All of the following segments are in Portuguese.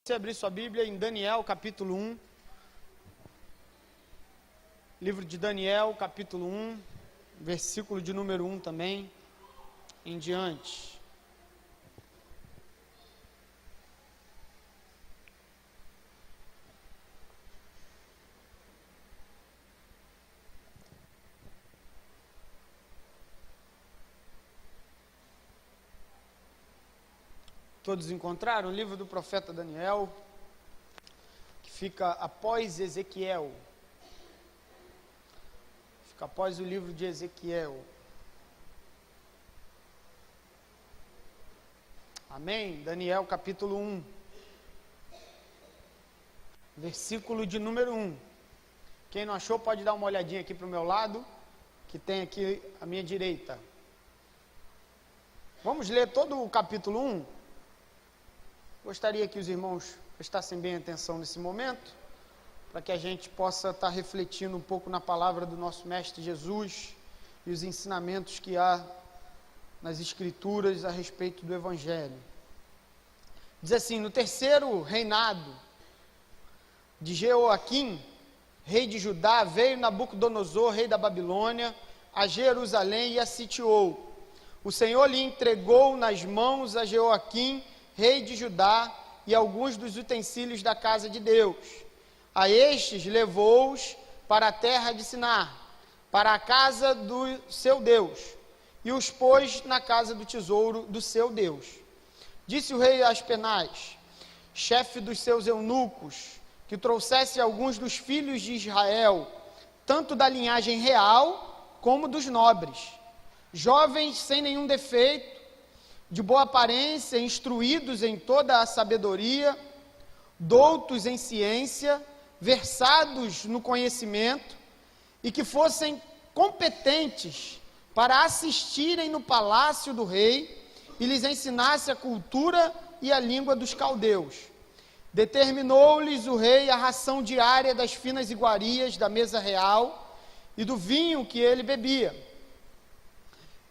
Você abrir sua Bíblia em Daniel, capítulo 1. Livro de Daniel, capítulo 1, versículo de número 1 também, em diante. Todos encontraram o livro do profeta Daniel, que fica após Ezequiel. Fica após o livro de Ezequiel. Amém? Daniel capítulo 1. Versículo de número 1. Quem não achou pode dar uma olhadinha aqui para o meu lado, que tem aqui à minha direita. Vamos ler todo o capítulo 1? Gostaria que os irmãos prestassem bem atenção nesse momento, para que a gente possa estar refletindo um pouco na palavra do nosso Mestre Jesus e os ensinamentos que há nas Escrituras a respeito do Evangelho. Diz assim: no terceiro reinado de Jeoaquim, rei de Judá, veio Nabucodonosor, rei da Babilônia, a Jerusalém e a sitiou. O Senhor lhe entregou nas mãos a Jeoaquim, rei de Judá, e alguns dos utensílios da casa de Deus. A estes levou-os para a terra de Sinar, para a casa do seu Deus, e os pôs na casa do tesouro do seu Deus. Disse o rei Aspenaz, chefe dos seus eunucos, que trouxesse alguns dos filhos de Israel, tanto da linhagem real como dos nobres, jovens sem nenhum defeito, de boa aparência, instruídos em toda a sabedoria, doutos em ciência, versados no conhecimento, e que fossem competentes para assistirem no palácio do rei e lhes ensinasse a cultura e a língua dos caldeus. Determinou-lhes o rei a ração diária das finas iguarias da mesa real e do vinho que ele bebia,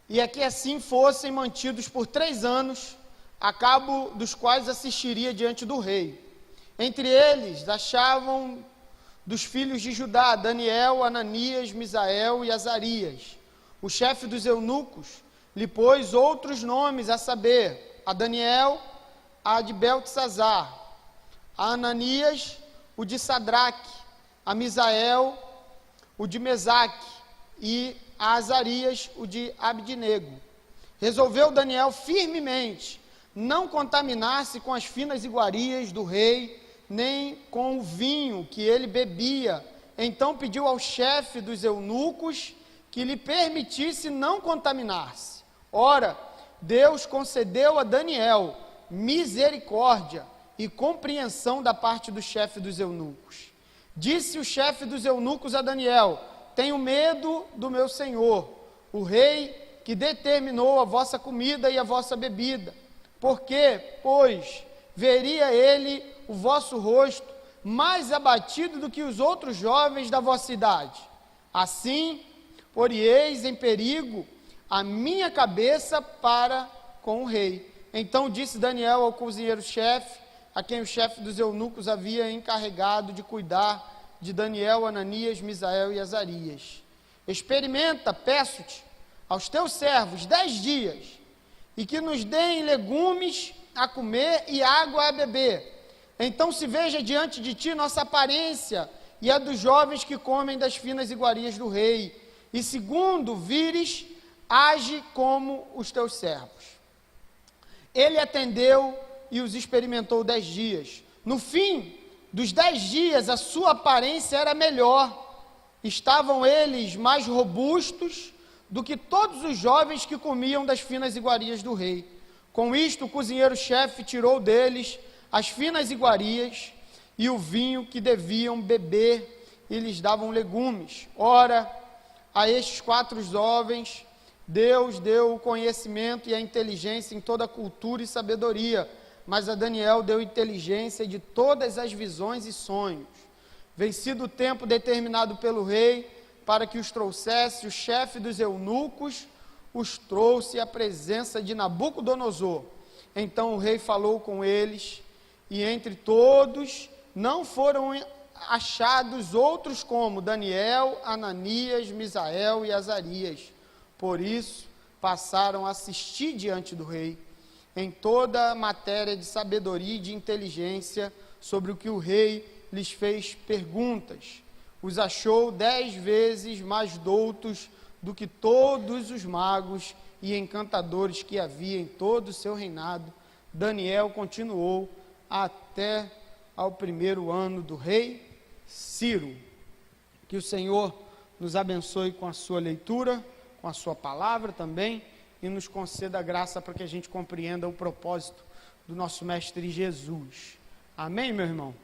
e é que assim fossem mantidos por 3 anos, a cabo dos quais assistiria diante do rei. Entre eles achavam dos filhos de Judá, Daniel, Ananias, Misael e Azarias. O chefe dos eunucos lhe pôs outros nomes, a saber, a Daniel, a de Beltesazar, a Ananias, o de Sadraque, a Misael, o de Mesaque, e a Azarias, o de Abdinego. Resolveu Daniel firmemente não contaminar-se com as finas iguarias do rei, nem com o vinho que ele bebia. Então pediu ao chefe dos eunucos que lhe permitisse não contaminar-se. Ora, Deus concedeu a Daniel misericórdia e compreensão da parte do chefe dos eunucos. Disse o chefe dos eunucos a Daniel: tenho medo do meu senhor, o rei, que determinou a vossa comida e a vossa bebida. Porque, pois, veria ele o vosso rosto mais abatido do que os outros jovens da vossa idade. Assim, porieis em perigo a minha cabeça para com o rei. Então disse Daniel ao cozinheiro-chefe, a quem o chefe dos eunucos havia encarregado de cuidar de Daniel, Ananias, Misael e Azarias: experimenta, peço-te, aos teus servos 10 dias, e que nos deem legumes a comer e água a beber. Então se veja diante de ti nossa aparência e a dos jovens que comem das finas iguarias do rei, e segundo vires, age como os teus servos. Ele atendeu e os experimentou 10 dias. No fim dos 10 dias, a sua aparência era melhor. Estavam eles mais robustos do que todos os jovens que comiam das finas iguarias do rei. Com isto, o cozinheiro-chefe tirou deles as finas iguarias e o vinho que deviam beber, e lhes davam legumes. Ora, a estes 4 jovens, Deus deu o conhecimento e a inteligência em toda a cultura e sabedoria, mas a Daniel deu inteligência de todas as visões e sonhos. Vencido o tempo determinado pelo rei para que os trouxesse, o chefe dos eunucos os trouxe à presença de Nabucodonosor. Então o rei falou com eles e entre todos não foram achados outros como Daniel, Ananias, Misael e Azarias. Por isso, passaram a assistir diante do rei, em toda a matéria de sabedoria e de inteligência, sobre o que o rei lhes fez perguntas. Os achou 10 vezes mais doutos do que todos os magos e encantadores que havia em todo o seu reinado. Daniel continuou até ao 1º ano do rei Ciro. Que o Senhor nos abençoe com a sua leitura, com a sua palavra também, e nos conceda a graça para que a gente compreenda o propósito do nosso Mestre Jesus. Amém, meu irmão?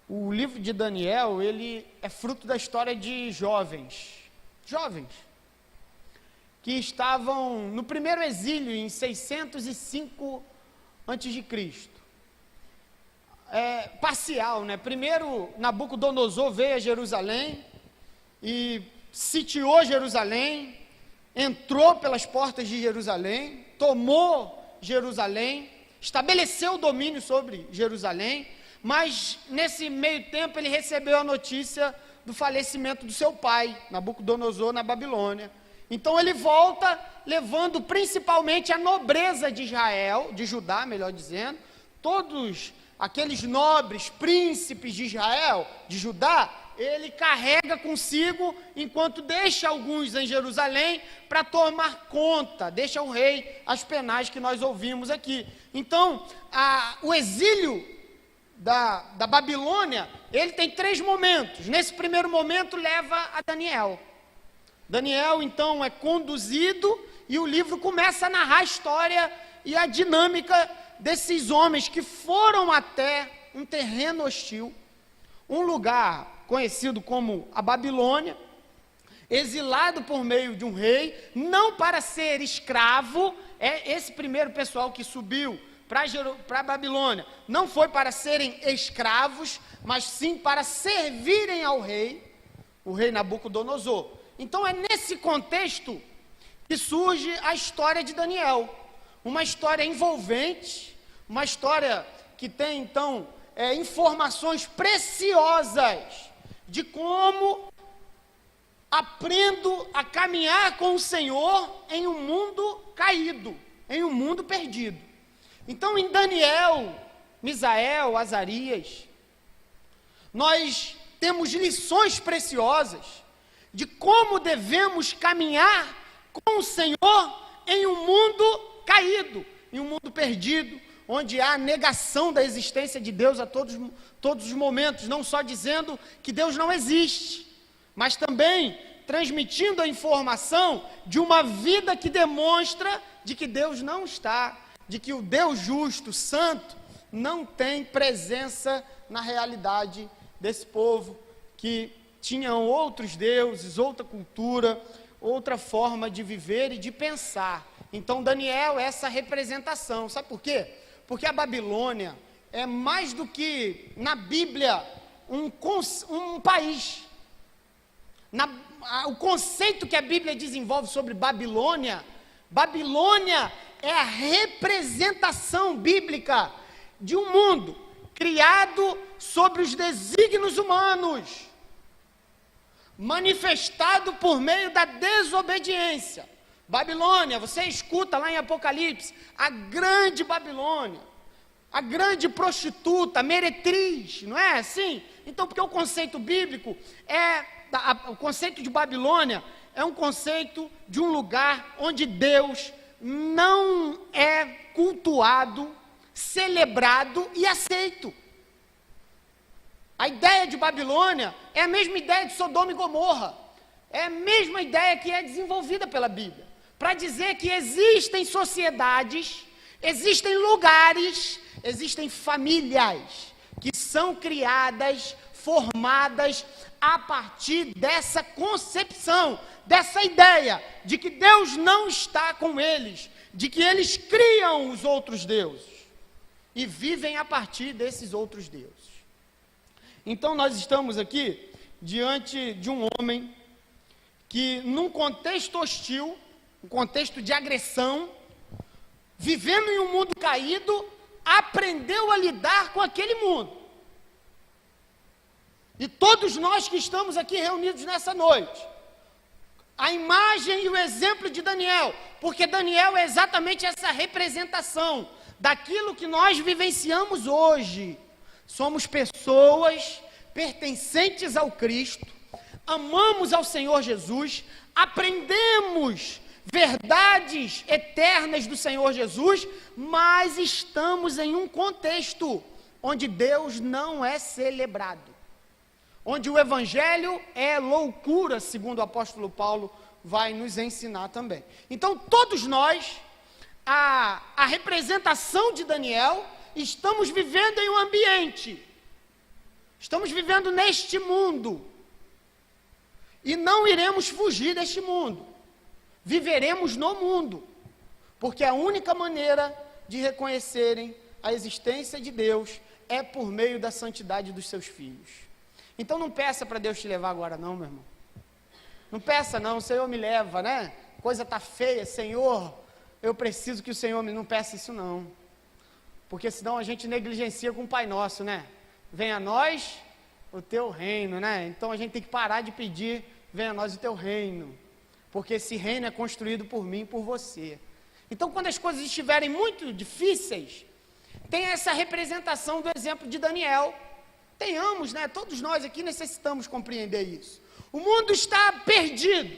O livro de Daniel, ele é fruto da história de jovens, que estavam no primeiro exílio em 605 a.C., parcial, né? Primeiro Nabucodonosor veio a Jerusalém e sitiou Jerusalém, entrou pelas portas de Jerusalém, tomou Jerusalém, estabeleceu o domínio sobre Jerusalém, mas nesse meio tempo ele recebeu a notícia do falecimento do seu pai, Nabucodonosor, na Babilônia. Então ele volta levando principalmente a nobreza de Israel, de Judá, melhor dizendo, todos aqueles nobres príncipes de Israel, de Judá, ele carrega consigo, enquanto deixa alguns em Jerusalém para tomar conta, deixa o rei Aspenaz, que nós ouvimos aqui. Então, o exílio da Babilônia, ele tem 3 momentos. Nesse primeiro momento leva a Daniel. Daniel, então, é conduzido e o livro começa a narrar a história e a dinâmica desses homens que foram até um terreno hostil, um lugar conhecido como a Babilônia, exilado por meio de um rei, não para ser escravo. Esse primeiro pessoal que subiu para a Babilônia não foi para serem escravos, mas sim para servirem ao rei, o rei Nabucodonosor. Então é nesse contexto que surge a história de Daniel, uma história envolvente, uma história que tem então informações preciosas de como aprendo a caminhar com o Senhor em um mundo caído, em um mundo perdido. Então, em Daniel, Misael, Azarias, nós temos lições preciosas de como devemos caminhar com o Senhor em um mundo caído, em um mundo perdido, onde há negação da existência de Deus a todos os momentos, não só dizendo que Deus não existe, mas também transmitindo a informação de uma vida que demonstra de que Deus não está, de que o Deus justo, santo, não tem presença na realidade desse povo, que tinham outros deuses, outra cultura, outra forma de viver e de pensar. Então Daniel é essa representação. Sabe por quê? Porque a Babilônia é mais do que, na Bíblia, um país. O conceito que a Bíblia desenvolve sobre Babilônia é a representação bíblica de um mundo criado sobre os desígnios humanos, manifestado por meio da desobediência. Babilônia, você escuta lá em Apocalipse, a grande Babilônia, a grande prostituta, meretriz, não é assim? Então, porque o conceito bíblico o conceito de Babilônia é um conceito de um lugar onde Deus não é cultuado, celebrado e aceito. A ideia de Babilônia é a mesma ideia de Sodoma e Gomorra, é a mesma ideia que é desenvolvida pela Bíblia, para dizer que existem sociedades, existem lugares, existem famílias que são criadas, formadas a partir dessa concepção, dessa ideia de que Deus não está com eles, de que eles criam os outros deuses e vivem a partir desses outros deuses. Então nós estamos aqui diante de um homem que, num contexto hostil, um contexto de agressão, vivendo em um mundo caído, aprendeu a lidar com aquele mundo. E todos nós que estamos aqui reunidos nessa noite, a imagem e o exemplo de Daniel, porque Daniel é exatamente essa representação daquilo que nós vivenciamos hoje. Somos pessoas pertencentes ao Cristo, amamos ao Senhor Jesus, aprendemos verdades eternas do Senhor Jesus, mas estamos em um contexto onde Deus não é celebrado, onde o Evangelho é loucura, segundo o apóstolo Paulo vai nos ensinar também. Então, todos nós, a representação de Daniel, estamos vivendo em um ambiente, estamos vivendo neste mundo, e não iremos fugir deste mundo, viveremos no mundo, porque a única maneira de reconhecerem a existência de Deus é por meio da santidade dos seus filhos. Então não peça para Deus te levar agora não, meu irmão. Não peça não, o Senhor me leva, né? Coisa está feia, Senhor, eu preciso que o Senhor me... Não peça isso não. Porque senão a gente negligencia com o Pai Nosso, né? Venha a nós o teu reino, né? Então a gente tem que parar de pedir, venha a nós o teu reino. Porque esse reino é construído por mim e por você. Então quando as coisas estiverem muito difíceis, tem essa representação do exemplo de Daniel. Tenhamos, né? Todos nós aqui necessitamos compreender isso. O mundo está perdido.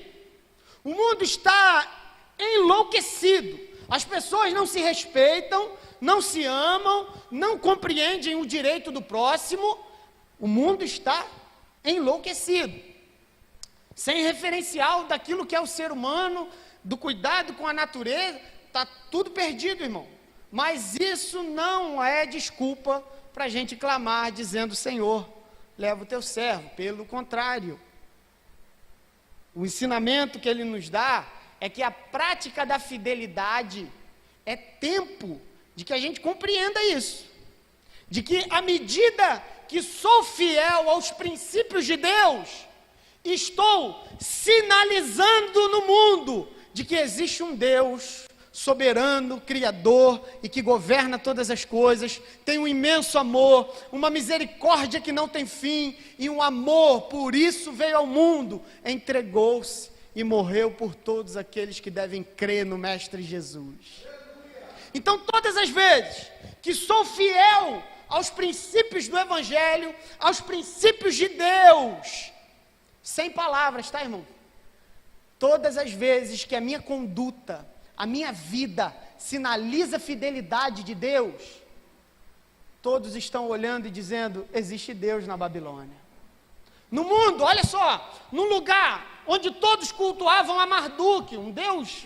O mundo está enlouquecido. As pessoas não se respeitam, não se amam, não compreendem o direito do próximo. O mundo está enlouquecido. Sem referencial daquilo que é o ser humano, do cuidado com a natureza, está tudo perdido, irmão. Mas isso não é desculpa para a gente clamar dizendo, Senhor, leva o teu servo. Pelo contrário, o ensinamento que ele nos dá é que a prática da fidelidade é tempo de que a gente compreenda isso, de que à medida que sou fiel aos princípios de Deus, estou sinalizando no mundo de que existe um Deus soberano, criador e que governa todas as coisas, tem um imenso amor, uma misericórdia que não tem fim e um amor, por isso veio ao mundo, entregou-se e morreu por todos aqueles que devem crer no Mestre Jesus. Então todas as vezes que sou fiel aos princípios do Evangelho, aos princípios de Deus, sem palavras, tá, irmão? Todas as vezes que a minha conduta, a minha vida sinaliza a fidelidade de Deus, todos estão olhando e dizendo, existe Deus na Babilônia. No mundo, olha só, num lugar onde todos cultuavam a Marduk, um Deus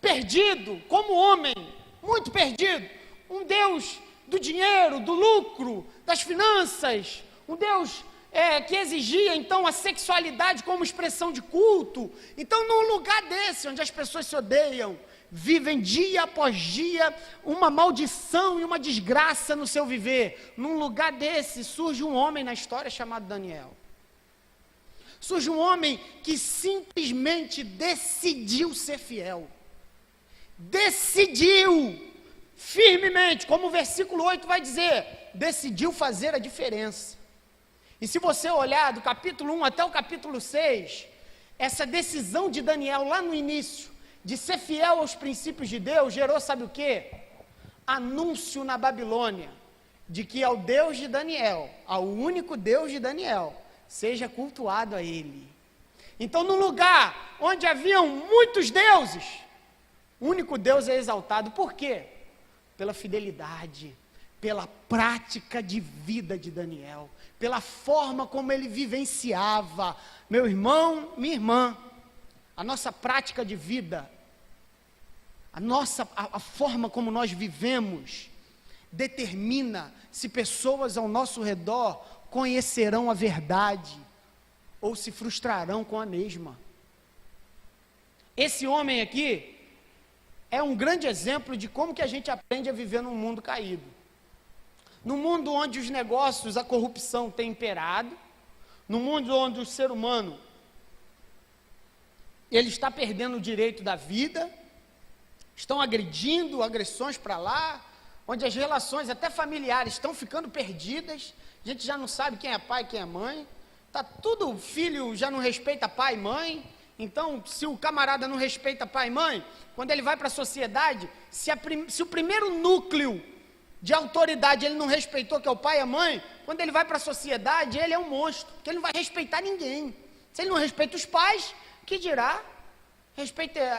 perdido, como homem, muito perdido, um Deus do dinheiro, do lucro, das finanças, um Deus que exigia então a sexualidade como expressão de culto. Então num lugar desse, onde as pessoas se odeiam, vivem dia após dia uma maldição e uma desgraça no seu viver, num lugar desse surge um homem na história chamado Daniel. Surge um homem que simplesmente decidiu ser fiel, decidiu firmemente, como o versículo 8 vai dizer, decidiu fazer a diferença. E se você olhar do capítulo 1 até o capítulo 6, essa decisão de Daniel lá no início, de ser fiel aos princípios de Deus, gerou sabe o quê? Anúncio na Babilônia, de que ao Deus de Daniel, ao único Deus de Daniel, seja cultuado a ele. Então num lugar onde haviam muitos deuses, o único Deus é exaltado. Por quê? Pela fidelidade, pela prática de vida de Daniel, pela forma como ele vivenciava. Meu irmão, minha irmã, a nossa prática de vida, a forma como nós vivemos, determina se pessoas ao nosso redor conhecerão a verdade ou se frustrarão com a mesma. Esse homem aqui é um grande exemplo de como que a gente aprende a viver num mundo caído. Num mundo onde os negócios, a corrupção tem imperado, num mundo onde o ser humano, ele está perdendo o direito da vida, estão agredindo, agressões para lá, onde as relações até familiares estão ficando perdidas, a gente já não sabe quem é pai, quem é mãe, tá tudo, filho já não respeita pai e mãe. Então, se o camarada não respeita pai e mãe, quando ele vai para a sociedade, se o primeiro núcleo de autoridade ele não respeitou, que é o pai e a mãe, quando ele vai para a sociedade, ele é um monstro, porque ele não vai respeitar ninguém. Se ele não respeita os pais, que dirá?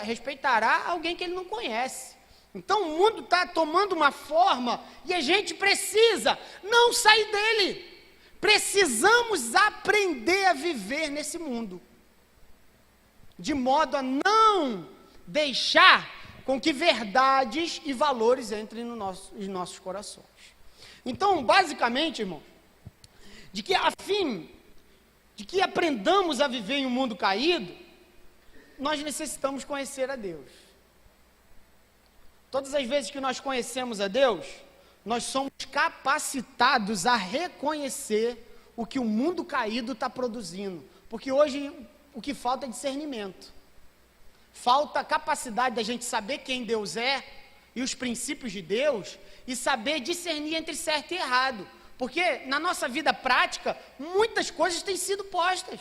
Respeitará alguém que ele não conhece. Então o mundo está tomando uma forma e a gente precisa não sair dele. Precisamos aprender a viver nesse mundo, de modo a não deixar com que verdades e valores entrem nos nossos corações. Então, basicamente, irmão, a fim de que aprendamos a viver em um mundo caído, nós necessitamos conhecer a Deus. Todas as vezes que nós conhecemos a Deus, nós somos capacitados a reconhecer o que o mundo caído está produzindo, porque hoje o que falta é discernimento, falta a capacidade da gente saber quem Deus é e os princípios de Deus, e saber discernir entre certo e errado, porque na nossa vida prática, muitas coisas têm sido postas,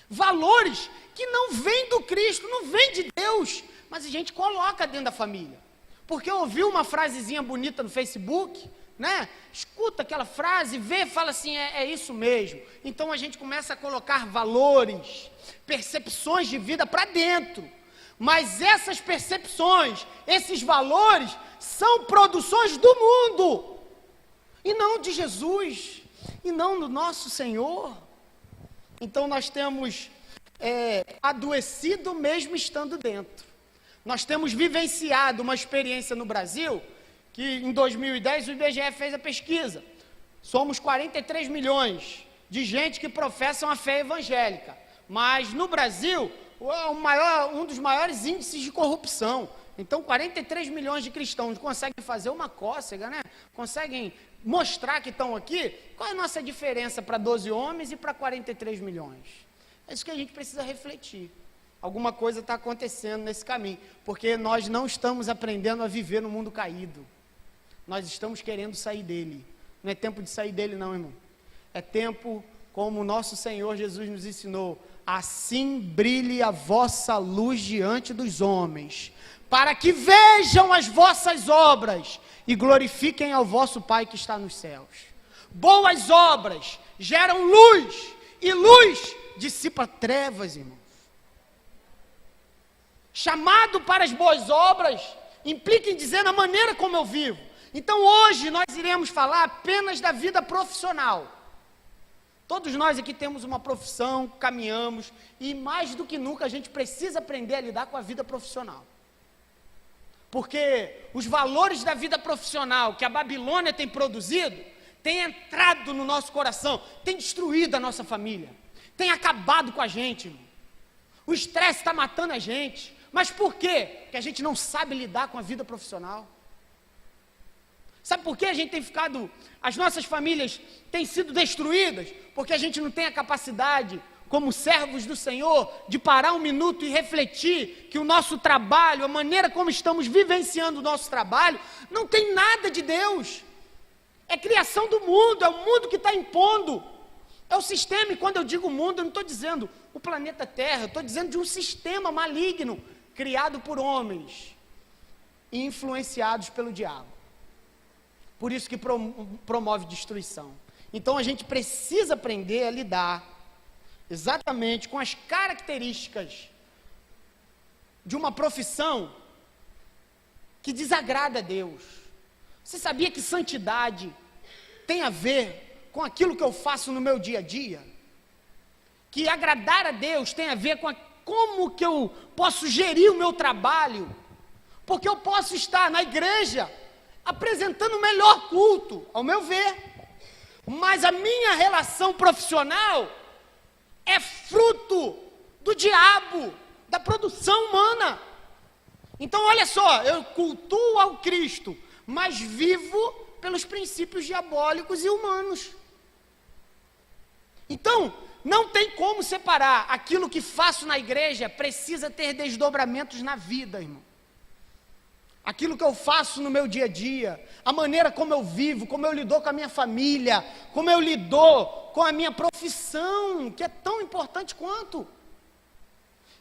valores que não vêm do Cristo, não vêm de Deus, mas a gente coloca dentro da família, porque ouviu uma frasezinha bonita no Facebook, né? Escuta aquela frase, vê, fala assim, é isso mesmo. Então a gente começa a colocar valores, percepções de vida para dentro, mas essas percepções, esses valores, são produções do mundo, e não de Jesus, e não do nosso Senhor. Então nós temos adoecido mesmo estando dentro. Nós temos vivenciado uma experiência no Brasil, que em 2010 o IBGE fez a pesquisa. Somos 43 milhões de gente que professam a fé evangélica, mas no Brasil, um dos maiores índices de corrupção. Então 43 milhões de cristãos conseguem fazer uma cócega, né? Conseguem mostrar que estão aqui. Qual é a nossa diferença para 12 homens e para 43 milhões? É isso que a gente precisa refletir. Alguma coisa está acontecendo nesse caminho, porque nós não estamos aprendendo a viver no mundo caído. Nós estamos querendo sair dele. Não é tempo de sair dele não, irmão. É tempo, como o nosso Senhor Jesus nos ensinou, assim brilhe a vossa luz diante dos homens, para que vejam as vossas obras e glorifiquem ao vosso Pai que está nos céus. Boas obras geram luz, e luz dissipa trevas, irmãos. Chamado para as boas obras implica em dizer a maneira como eu vivo. Então hoje nós iremos falar apenas da vida profissional. Todos nós aqui temos uma profissão, caminhamos, e mais do que nunca a gente precisa aprender a lidar com a vida profissional. Porque os valores da vida profissional que a Babilônia tem produzido, tem entrado no nosso coração, tem destruído a nossa família, tem acabado com a gente, irmão. O estresse está matando a gente. Mas por quê? Porque a gente não sabe lidar com a vida profissional. Sabe por que a gente tem ficado, as nossas famílias têm sido destruídas? Porque a gente não tem a capacidade, como servos do Senhor, de parar um minuto e refletir que o nosso trabalho, a maneira como estamos vivenciando o nosso trabalho, não tem nada de Deus. É criação do mundo, é o mundo que está impondo. É o sistema, e quando eu digo mundo, eu não estou dizendo o planeta Terra, eu estou dizendo de um sistema maligno, criado por homens e influenciados pelo diabo. Por isso que promove destruição. Então a gente precisa aprender a lidar exatamente com as características de uma profissão que desagrada a Deus. Você sabia que santidade tem a ver com aquilo que eu faço no meu dia a dia? Que agradar a Deus tem a ver com como que eu posso gerir o meu trabalho? Porque eu posso estar na igreja apresentando o melhor culto, ao meu ver, mas a minha relação profissional é fruto do diabo, da produção humana. Então olha só, eu cultuo ao Cristo, mas vivo pelos princípios diabólicos e humanos. Então não tem como separar. Aquilo que faço na igreja precisa ter desdobramentos na vida, irmão. aquilo que eu faço no meu dia a dia, a maneira como eu vivo, como eu lido com a minha família, como eu lido com a minha profissão, que é tão importante quanto.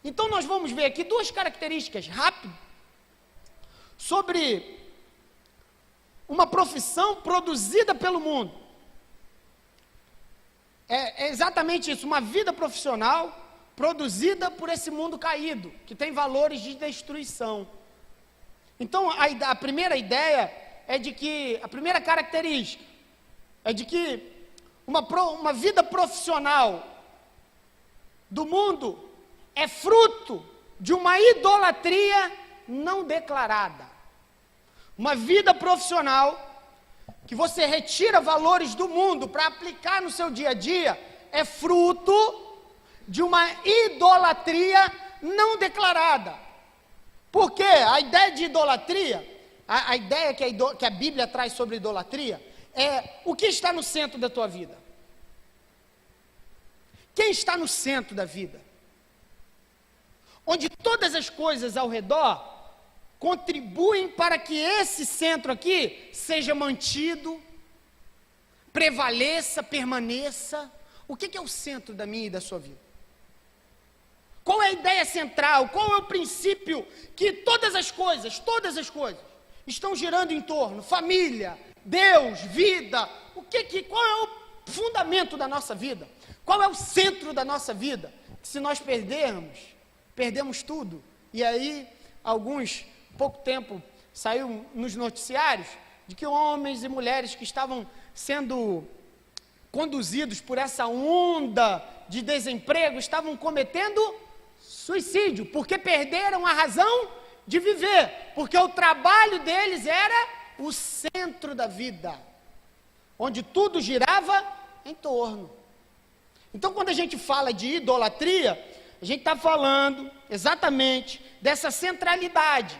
Então nós vamos ver aqui duas características rápidas sobre uma profissão produzida pelo mundo. É exatamente isso, uma vida profissional produzida por esse mundo caído, que tem valores de destruição. Então a primeira ideia é de que, a primeira característica é de que uma vida profissional do mundo é fruto de uma idolatria não declarada. Uma vida profissional que você retira valores do mundo para aplicar no seu dia a dia é fruto de uma idolatria não declarada. Porque a ideia de idolatria, a ideia que a Bíblia traz sobre idolatria é o que está no centro da tua vida. Quem está no centro da vida? Onde todas as coisas ao redor contribuem para que esse centro aqui seja mantido, prevaleça, permaneça. O que é o centro da minha e da sua vida? Qual é a ideia central? Qual é o princípio que todas as coisas estão girando em torno? Família, Deus, vida. Qual é o fundamento da nossa vida? Qual é o centro da nossa vida? Que se nós perdemos tudo. E aí, pouco tempo, saiu nos noticiários de que homens e mulheres que estavam sendo conduzidos por essa onda de desemprego estavam cometendo suicídio, porque perderam a razão de viver, porque o trabalho deles era o centro da vida, onde tudo girava em torno. Então, quando a gente fala de idolatria, a gente está falando exatamente dessa centralidade,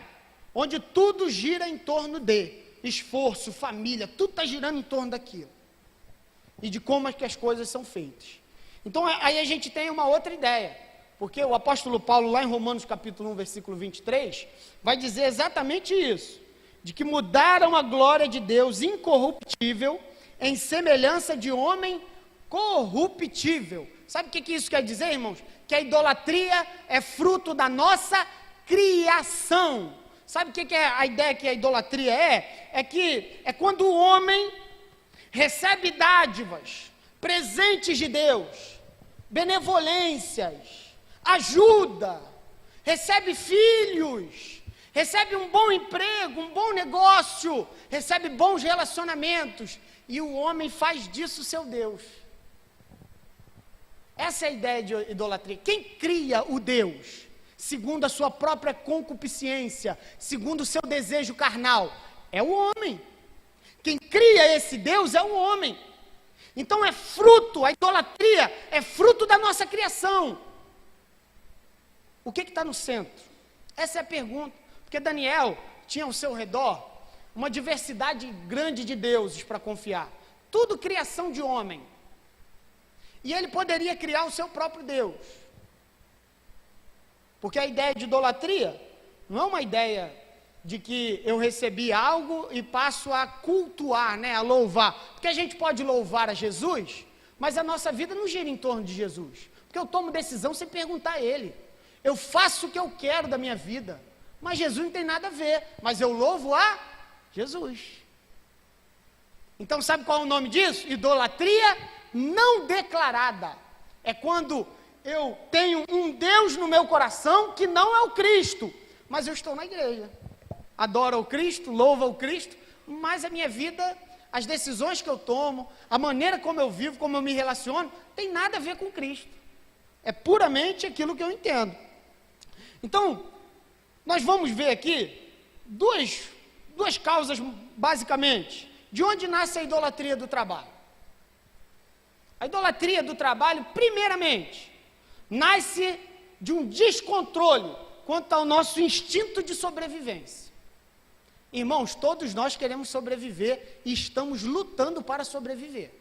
onde tudo gira em torno de esforço, família, tudo está girando em torno daquilo, e de como é que as coisas são feitas. Então, aí a gente tem uma outra ideia, porque o apóstolo Paulo, lá em Romanos capítulo 1, versículo 23, vai dizer exatamente isso, de que mudaram a glória de Deus incorruptível em semelhança de homem corruptível. Sabe o que isso quer dizer, irmãos? Que a idolatria é fruto da nossa criação. Sabe o que é a ideia que a idolatria é? É quando o homem recebe dádivas, presentes de Deus, benevolências, ajuda, recebe filhos, recebe um bom emprego, um bom negócio, recebe bons relacionamentos, e o homem faz disso seu Deus. Essa é a ideia de idolatria. Quem cria o Deus, segundo a sua própria concupiscência, segundo o seu desejo carnal, é o homem. Quem cria esse Deus é o homem. Então a idolatria é fruto da nossa criação. O que está no centro? Essa é a pergunta. Porque Daniel tinha ao seu redor uma diversidade grande de deuses para confiar. Tudo criação de homem. E ele poderia criar o seu próprio Deus. Porque a ideia de idolatria não é uma ideia de que eu recebi algo e passo a cultuar, a louvar. Porque a gente pode louvar a Jesus, mas a nossa vida não gira em torno de Jesus. Porque eu tomo decisão sem perguntar a Ele. Eu faço o que eu quero da minha vida, mas Jesus não tem nada a ver, mas eu louvo a Jesus. Então sabe qual é o nome disso? Idolatria não declarada. É quando eu tenho um Deus no meu coração que não é o Cristo, mas eu estou na igreja, adoro o Cristo, louvo o Cristo, mas a minha vida, as decisões que eu tomo, a maneira como eu vivo, como eu me relaciono, tem nada a ver com Cristo. É puramente aquilo que eu entendo. Então, nós vamos ver aqui duas causas, basicamente, de onde nasce a idolatria do trabalho. A idolatria do trabalho, primeiramente, nasce de um descontrole quanto ao nosso instinto de sobrevivência. Irmãos, todos nós queremos sobreviver e estamos lutando para sobreviver.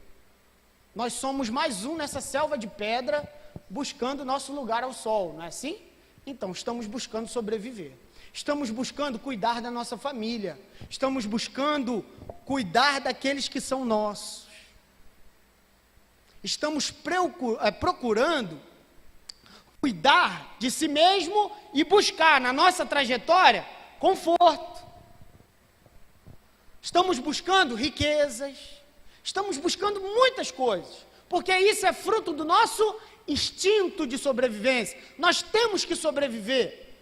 Nós somos mais um nessa selva de pedra, buscando nosso lugar ao sol, não é assim? Então, estamos buscando sobreviver. Estamos buscando cuidar da nossa família. Estamos buscando cuidar daqueles que são nossos. Estamos procurando cuidar de si mesmo e buscar na nossa trajetória conforto. Estamos buscando riquezas. Estamos buscando muitas coisas. Porque isso é fruto do nosso instinto de sobrevivência. Nós temos que sobreviver.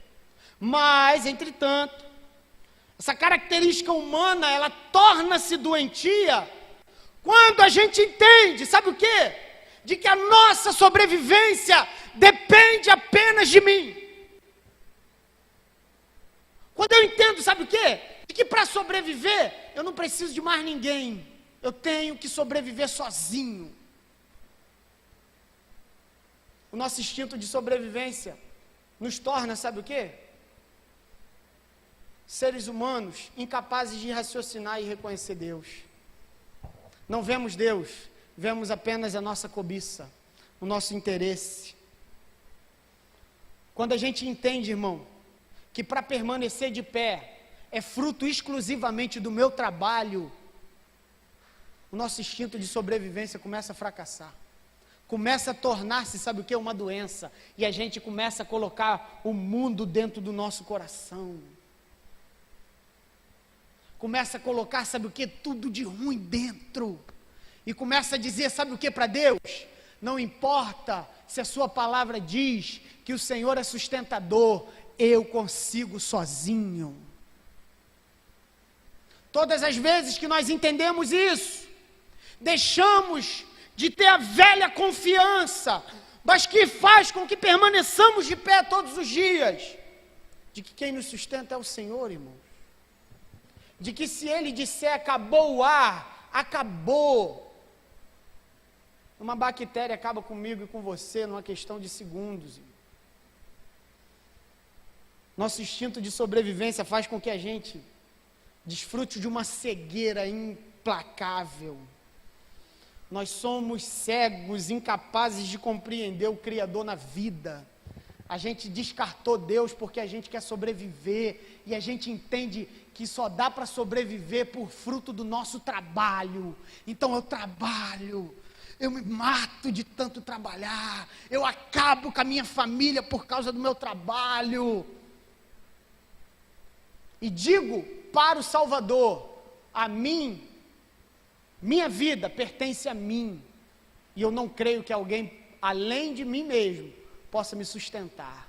Mas, entretanto, essa característica humana, ela torna-se doentia quando a gente entende, sabe o quê? De que a nossa sobrevivência depende apenas de mim. Quando eu entendo, sabe o quê? De que para sobreviver, eu não preciso de mais ninguém. Eu tenho que sobreviver sozinho. O nosso instinto de sobrevivência nos torna, sabe o quê? Seres humanos incapazes de raciocinar e reconhecer Deus. Não vemos Deus, vemos apenas a nossa cobiça, o nosso interesse. Quando a gente entende, irmão, que para permanecer de pé é fruto exclusivamente do meu trabalho, o nosso instinto de sobrevivência começa a fracassar. Começa a tornar-se, sabe o que? Uma doença. E a gente começa a colocar o mundo dentro do nosso coração. Começa a colocar, sabe o que? Tudo de ruim dentro. E começa a dizer, sabe o que para Deus? Não importa se a sua palavra diz que o Senhor é sustentador, eu consigo sozinho. Todas as vezes que nós entendemos isso, deixamos de ter a velha confiança, mas que faz com que permaneçamos de pé todos os dias, de que quem nos sustenta é o Senhor, irmãos. De que se Ele disser acabou o ar, acabou. Uma bactéria acaba comigo e com você numa questão de segundos. Irmão. Nosso instinto de sobrevivência faz com que a gente desfrute de uma cegueira implacável. Nós somos cegos, incapazes de compreender o Criador na vida. A gente descartou Deus porque a gente quer sobreviver. E a gente entende que só dá para sobreviver por fruto do nosso trabalho. Então eu trabalho, eu me mato de tanto trabalhar, eu acabo com a minha família por causa do meu trabalho. E digo para o Salvador, a mim, minha vida pertence a mim, e eu não creio que alguém, além de mim mesmo, possa me sustentar.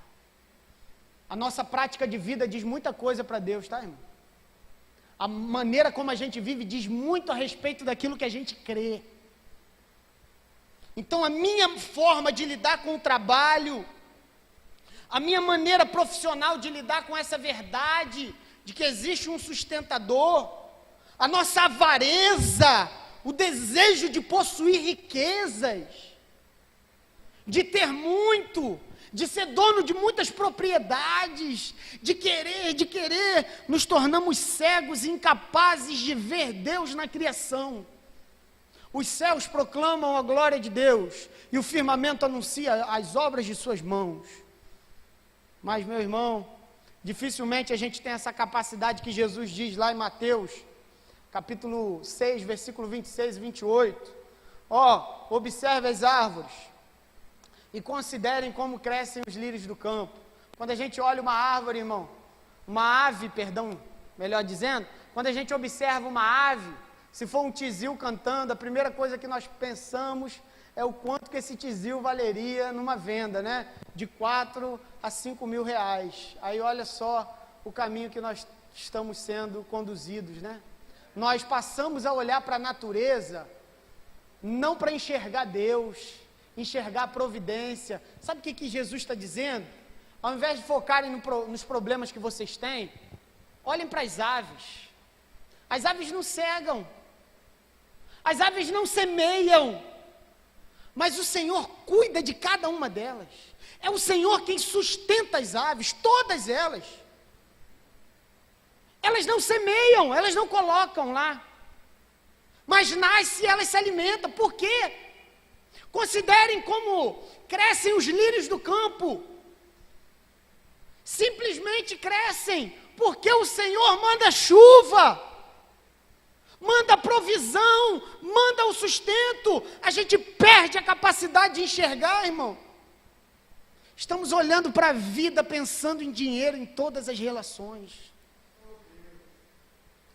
A nossa prática de vida diz muita coisa para Deus, tá, irmão? A maneira como a gente vive diz muito a respeito daquilo que a gente crê. Então a minha forma de lidar com o trabalho, a minha maneira profissional de lidar com essa verdade, de que existe um sustentador, a nossa avareza, o desejo de possuir riquezas, de ter muito, de ser dono de muitas propriedades, de querer, nos tornamos cegos e incapazes de ver Deus na criação. Os céus proclamam a glória de Deus, e o firmamento anuncia as obras de suas mãos. Mas, meu irmão, dificilmente a gente tem essa capacidade que Jesus diz lá em Mateus, capítulo 6, versículo 26 e 28. Observe as árvores e considerem como crescem os lírios do campo. Quando a gente olha uma árvore, irmão, melhor dizendo, quando a gente observa uma ave, se for um tizil cantando, a primeira coisa que nós pensamos é o quanto que esse tizil valeria numa venda, né? De 4 a 5 mil reais. Aí olha só o caminho que nós estamos sendo conduzidos, né? Nós passamos a olhar para a natureza, não para enxergar Deus, enxergar a providência. Sabe o que Jesus está dizendo? Ao invés de focarem nos problemas que vocês têm, olhem para as aves. As aves não cegam, as aves não semeiam, mas o Senhor cuida de cada uma delas. É o Senhor quem sustenta as aves, todas elas. Elas não semeiam, elas não colocam lá, mas nasce e elas se alimentam. Por quê? Considerem como crescem os lírios do campo. simplesmente crescem, porque o Senhor manda chuva, manda provisão, manda o sustento. A gente perde a capacidade de enxergar, irmão. Estamos olhando para a vida pensando em dinheiro em todas as relações.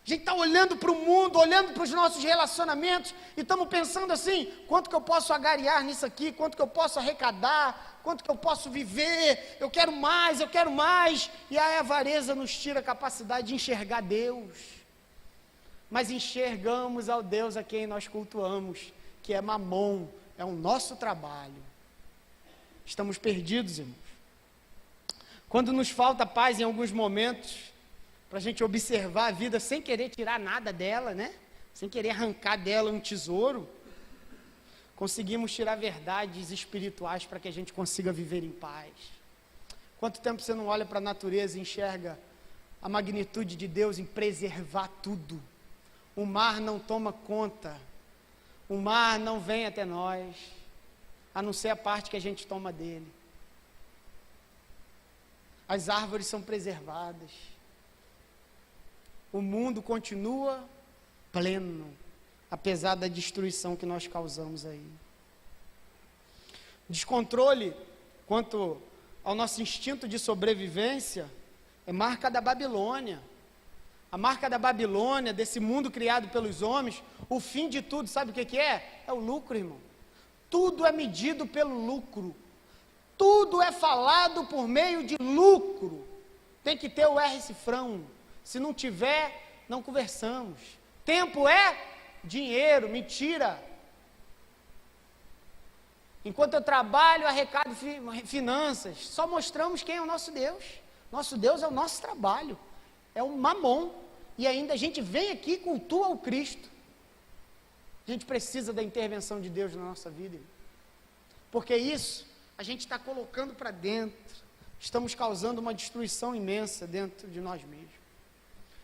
A gente está olhando para o mundo, olhando para os nossos relacionamentos e estamos pensando assim, quanto que eu posso agariar nisso aqui, quanto que eu posso arrecadar, quanto que eu posso viver, eu quero mais, e aí a avareza nos tira a capacidade de enxergar Deus. Mas enxergamos ao Deus a quem nós cultuamos, que é Mamon, é o nosso trabalho. Estamos perdidos, irmãos. Quando nos falta paz em alguns momentos, para a gente observar a vida sem querer tirar nada dela, né? Sem querer arrancar dela um tesouro, conseguimos tirar verdades espirituais para que a gente consiga viver em paz. Quanto tempo você não olha para a natureza e enxerga a magnitude de Deus em preservar tudo? O mar não toma conta, o mar não vem até nós, a não ser a parte que a gente toma dele. As árvores são preservadas. O mundo continua pleno, apesar da destruição que nós causamos aí. Descontrole quanto ao nosso instinto de sobrevivência é marca da Babilônia. A marca da Babilônia, desse mundo criado pelos homens, o fim de tudo, sabe o que é? É o lucro, irmão. Tudo é medido pelo lucro. Tudo é falado por meio de lucro. Tem que ter o R cifrão. Se não tiver, não conversamos. Tempo é dinheiro, mentira. Enquanto eu trabalho, arrecado finanças, só mostramos quem é o nosso Deus. Nosso Deus é o nosso trabalho, é o Mamon. E ainda a gente vem aqui e cultua o Cristo. A gente precisa da intervenção de Deus na nossa vida, porque isso a gente está colocando para dentro. Estamos causando uma destruição imensa dentro de nós mesmos.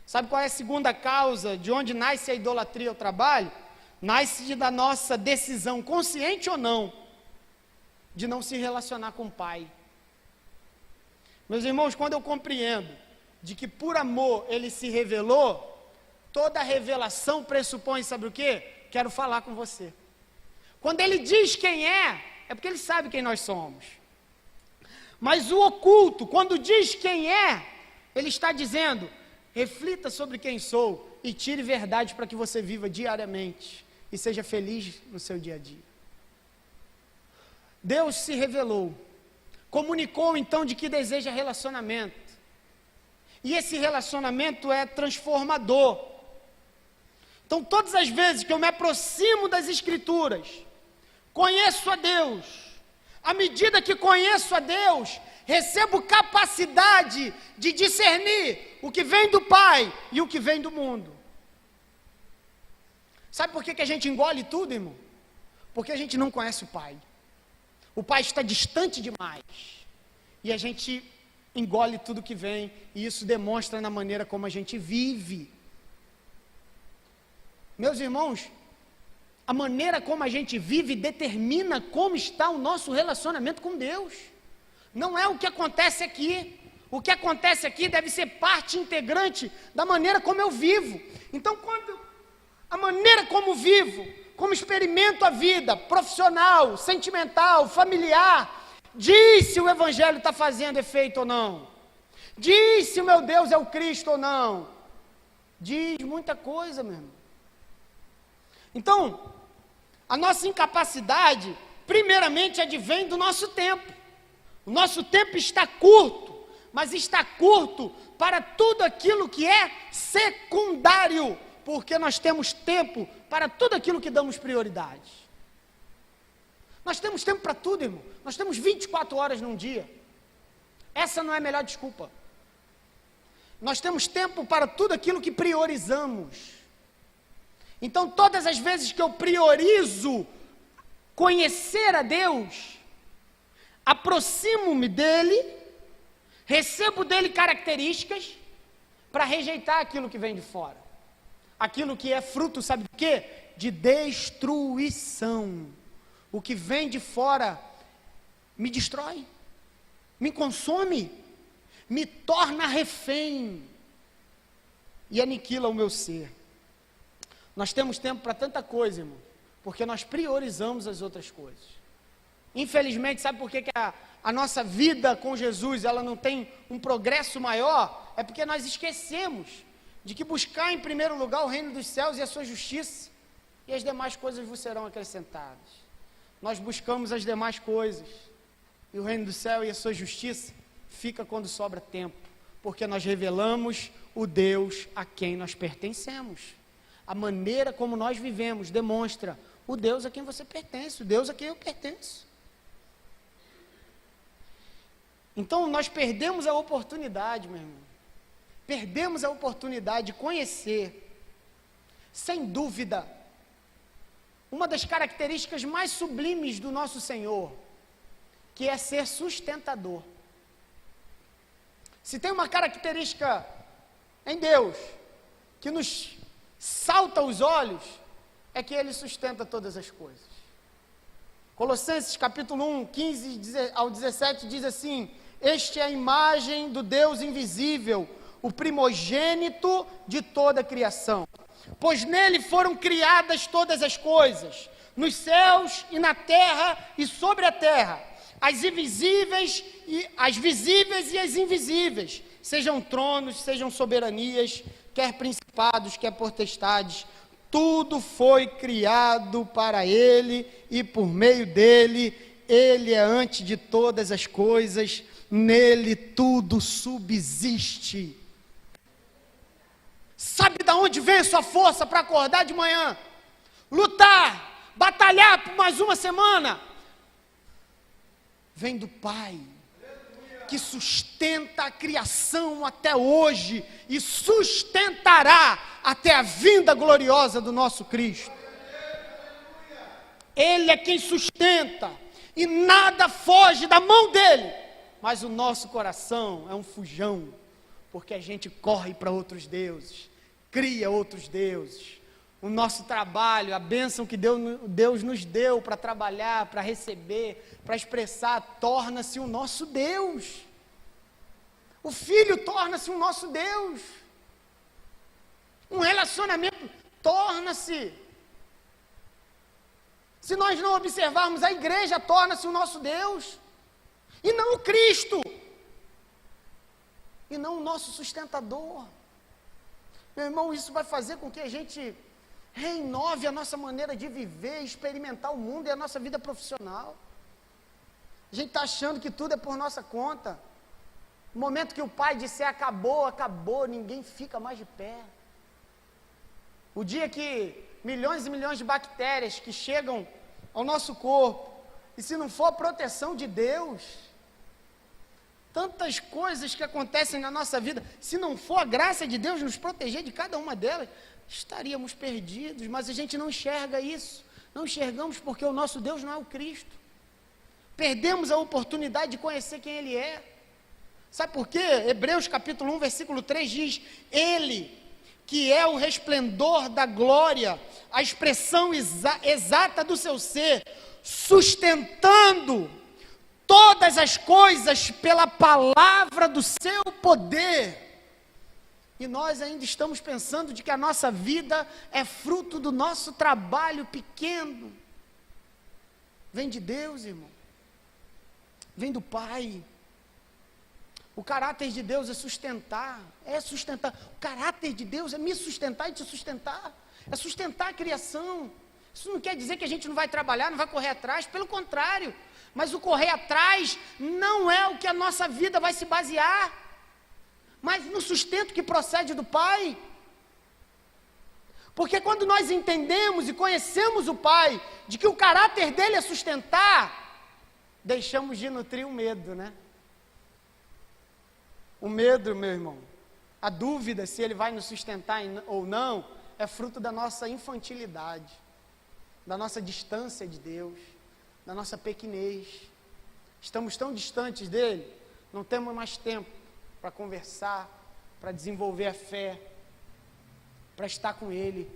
Sabe qual é a segunda causa de onde nasce a idolatria ao trabalho? Nasce da nossa decisão, consciente ou não, de não se relacionar com o Pai. Meus irmãos, quando eu compreendo de que por amor Ele se revelou, toda a revelação pressupõe, sabe o quê? Quero falar com você. Quando Ele diz quem é porque Ele sabe quem nós somos. Mas o oculto, quando diz quem é, Ele está dizendo: reflita sobre quem sou e tire verdade para que você viva diariamente e seja feliz no seu dia a dia. Deus se revelou, comunicou então de que deseja relacionamento. E esse relacionamento é transformador. Então, todas as vezes que eu me aproximo das Escrituras, conheço a Deus. À medida que conheço a Deus, recebo capacidade de discernir o que vem do Pai e o que vem do mundo. Sabe por que a gente engole tudo, irmão? Porque a gente não conhece o Pai. O Pai está distante demais. E a gente engole tudo que vem, e isso demonstra na maneira como a gente vive. Meus irmãos, a maneira como a gente vive determina como está o nosso relacionamento com Deus. Não é o que acontece aqui. O que acontece aqui deve ser parte integrante da maneira como eu vivo. Então, quando a maneira como vivo, como experimento a vida profissional, sentimental, familiar, diz se o Evangelho está fazendo efeito ou não. Diz se o meu Deus é o Cristo ou não. Diz muita coisa, meu irmão. Então, a nossa incapacidade, primeiramente, advém do nosso tempo. O nosso tempo está curto, mas está curto para tudo aquilo que é secundário, porque nós temos tempo para tudo aquilo que damos prioridade. Nós temos tempo para tudo, irmão. Nós temos 24 horas num dia. Essa não é a melhor desculpa. Nós temos tempo para tudo aquilo que priorizamos. Então, todas as vezes que eu priorizo conhecer a Deus, aproximo-me dEle, recebo dEle características para rejeitar aquilo que vem de fora. Aquilo que é fruto, sabe de quê? De destruição. O que vem de fora me destrói, me consome, me torna refém e aniquila o meu ser. Nós temos tempo para tanta coisa, irmão, porque nós priorizamos as outras coisas. Infelizmente, sabe por que a nossa vida com Jesus, ela não tem um progresso maior? É porque nós esquecemos de que buscar em primeiro lugar o reino dos céus e a sua justiça, e as demais coisas vos serão acrescentadas. Nós buscamos as demais coisas, e o reino do céu e a sua justiça fica quando sobra tempo, porque nós revelamos o Deus a quem nós pertencemos. A maneira como nós vivemos demonstra o Deus a quem você pertence, o Deus a quem eu pertenço. Então nós perdemos a oportunidade, meu irmão, perdemos a oportunidade de conhecer, sem dúvida, uma das características mais sublimes do nosso Senhor, que é ser sustentador. Se tem uma característica em Deus que nos salta aos olhos, é que Ele sustenta todas as coisas. Colossenses capítulo 1, 15 ao 17 diz assim: este é a imagem do Deus invisível, o primogênito de toda a criação, pois nele foram criadas todas as coisas, nos céus e na terra e sobre a terra, as visíveis e as invisíveis, sejam tronos, sejam soberanias, quer principados, quer potestades, tudo foi criado para Ele e por meio dEle. Ele é antes de todas as coisas, nele tudo subsiste. Sabe de onde vem a sua força para acordar de manhã? Lutar, batalhar por mais uma semana? Vem do Pai, que sustenta a criação até hoje e sustentará até a vinda gloriosa do nosso Cristo. Ele é quem sustenta e nada foge da mão dele, mas o nosso coração é um fujão, porque a gente corre para outros deuses, cria outros deuses. O nosso trabalho, a bênção que Deus nos deu para trabalhar, para receber, para expressar, torna-se o nosso Deus. O filho torna-se o nosso Deus. Um relacionamento torna-se. Se nós não observarmos, a igreja torna-se o nosso Deus. E não o Cristo. E não o nosso sustentador. Meu irmão, isso vai fazer com que a gente renove a nossa maneira de viver, experimentar o mundo e a nossa vida profissional. A gente está achando que tudo é por nossa conta. No momento que o pai disser acabou, acabou, ninguém fica mais de pé. O dia que milhões e milhões de bactérias que chegam ao nosso corpo, e se não for a proteção de Deus, tantas coisas que acontecem na nossa vida, se não for a graça de Deus nos proteger de cada uma delas, estaríamos perdidos, mas a gente não enxerga isso, não enxergamos porque o nosso Deus não é o Cristo, perdemos a oportunidade de conhecer quem Ele é. Sabe por quê? Hebreus capítulo 1, versículo 3 diz: Ele, que é o resplendor da glória, a expressão exata do seu ser, sustentando todas as coisas pela palavra do seu poder. E nós ainda estamos pensando de que a nossa vida é fruto do nosso trabalho pequeno. Vem de Deus, irmão. Vem do Pai. O caráter de Deus é sustentar. O caráter de Deus é me sustentar e te sustentar. É sustentar a criação. Isso não quer dizer que a gente não vai trabalhar, não vai correr atrás. Pelo contrário. Mas o correr atrás não é o que a nossa vida vai se basear, mas no sustento que procede do Pai. Porque quando nós entendemos e conhecemos o Pai, de que o caráter dele é sustentar, deixamos de nutrir o medo, né? O medo, meu irmão, a dúvida se ele vai nos sustentar ou não, é fruto da nossa infantilidade, da nossa distância de Deus, da nossa pequenez. Estamos tão distantes dele, não temos mais tempo para conversar, para desenvolver a fé, para estar com ele,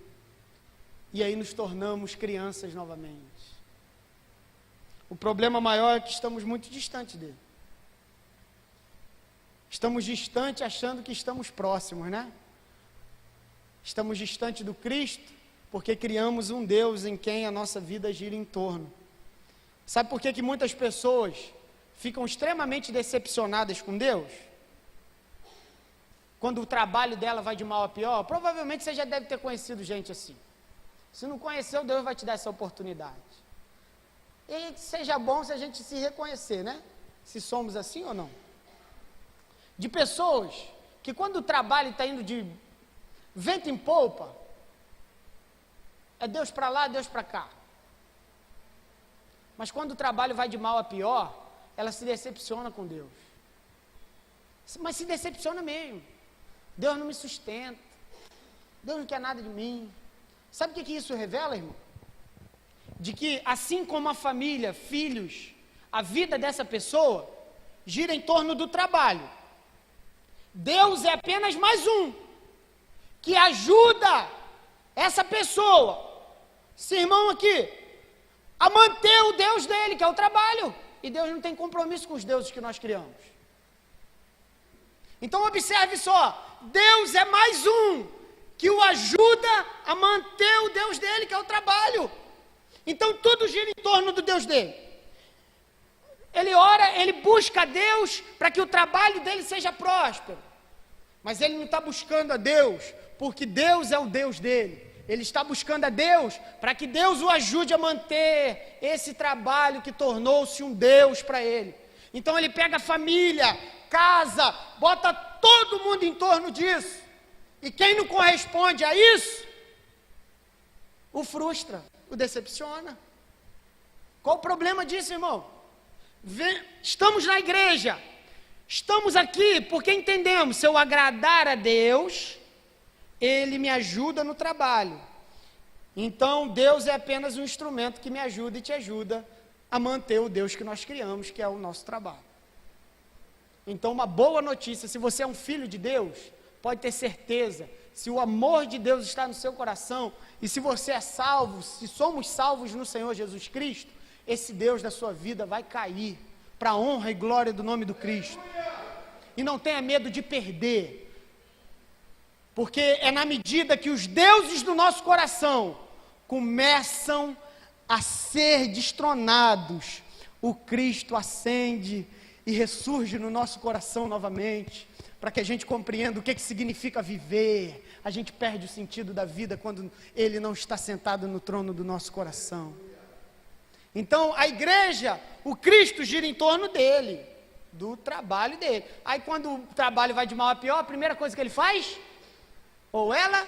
e aí nos tornamos crianças novamente. O problema maior é que estamos muito distantes dele. Estamos distantes achando que estamos próximos, né? Estamos distantes do Cristo porque criamos um Deus em quem a nossa vida gira em torno. Sabe por que muitas pessoas ficam extremamente decepcionadas com Deus? Quando o trabalho dela vai de mal a pior, provavelmente você já deve ter conhecido gente assim. Se não conheceu, Deus vai te dar essa oportunidade. E seja bom se a gente se reconhecer, né? Se somos assim ou não. De pessoas que quando o trabalho está indo de vento em polpa, é Deus para lá, Deus para cá. Mas quando o trabalho vai de mal a pior, ela se decepciona com Deus. Mas se decepciona mesmo. Deus não me sustenta. Deus não quer nada de mim. Sabe o que isso revela, irmão? De que assim como a família, filhos, a vida dessa pessoa gira em torno do trabalho. Deus é apenas mais um que ajuda essa pessoa, esse irmão aqui, a manter o Deus dele, que é o trabalho. E Deus não tem compromisso com os deuses que nós criamos. Então observe só, Deus é mais um que o ajuda a manter o Deus dele, que é o trabalho. Então tudo gira em torno do Deus dele. Ele ora, ele busca a Deus para que o trabalho dele seja próspero. Mas ele não está buscando a Deus porque Deus é o Deus dele. Ele está buscando a Deus para que Deus o ajude a manter esse trabalho que tornou-se um Deus para ele. Então ele pega a família, casa, bota todo mundo em torno disso. E quem não corresponde a isso, o frustra, o decepciona. Qual o problema disso, irmão? Estamos na igreja, estamos aqui porque entendemos, se eu agradar a Deus, Ele me ajuda no trabalho. Então Deus é apenas um instrumento que me ajuda e te ajuda a manter o Deus que nós criamos, que é o nosso trabalho. Então uma boa notícia, se você é um filho de Deus, pode ter certeza, se o amor de Deus está no seu coração, e se você é salvo, se somos salvos no Senhor Jesus Cristo, esse Deus da sua vida vai cair, para a honra e glória do nome do Cristo. E não tenha medo de perder, porque é na medida que os deuses do nosso coração começam a ser destronados, o Cristo ascende e ressurge no nosso coração novamente, para que a gente compreenda o que significa viver. A gente perde o sentido da vida quando Ele não está sentado no trono do nosso coração. Então a igreja, o Cristo gira em torno dele, do trabalho dele. Aí quando o trabalho vai de mal a pior, a primeira coisa que ele faz, ou ela,